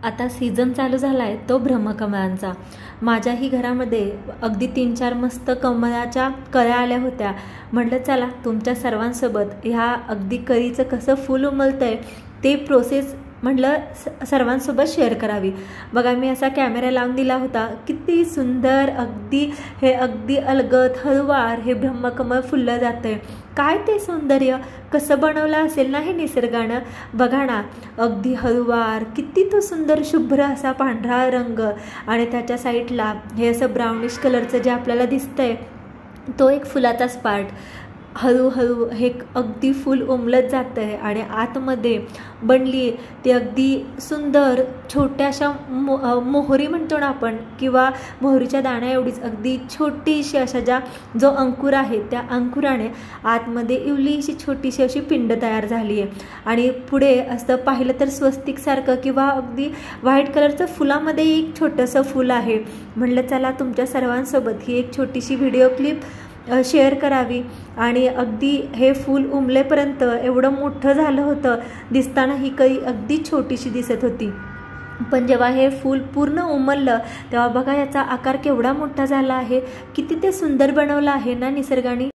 आता सीझन चालू झाला आहे तो ब्रह्मकमळांचा। माझ्याही घरामध्ये अगदी 3-4 मस्त कमळाच्या कळ्या आल्या होत्या। म्हटलं चला तुमच्या सर्वांसोबत ह्या अगदी कळीचं कसं फूल उमलतं आहे ते प्रोसेस म्हटलं सर्वांसोबत शेअर करावी। बघा मी असा कॅमेरा लावून दिला होता, किती सुंदर अगदी अलगद हळूवार हे ब्रह्मकमळ फुललं जातं आहे। काय ते सौंदर्य कसं बनवलं असेल ना हे निसर्गानं, बघा ना अगदी हळूवार, किती तो सुंदर शुभ्र असा पांढरा रंग आणि त्याच्या साईडला हे असं ब्राउनिश कलरचं जे आपल्याला दिसतंय तो एक फुलाचाच पार्ट। हळूहळू हे अगदी फूल उमलत जातं आहे आणि आतमध्ये बनली ती अगदी सुंदर छोट्याशा मोहरी म्हणतो ना आपण, किंवा मोहरीच्या दाण्या एवढीच अगदी छोटीशी अशा जो अंकुर आहे त्या अंकुराने आतमध्ये इवलीशी छोटीशी अशी पिंड तयार झाली आहे। आणि पुढे असं पाहिलं तर स्वस्तिकसारखं किंवा अगदी व्हाईट कलरचं फुलामध्ये एक छोटंसं फूल आहे। म्हटलं चला तुमच्या सर्वांसोबत ही एक छोटीशी व्हिडिओ क्लिप शेअर करावी। आणि अगदी हे फूल उमलेपर्यंत एवढं मोठं झालं होतं, दिसताना ही कळी अगदी छोटीशी दिसत होती, पण जेव्हा हे फूल पूर्ण उमललं तेव्हा बघा याचा आकार केवढा मोठा झाला आहे, किती ते सुंदर बनवलं आहे ना निसर्गाने।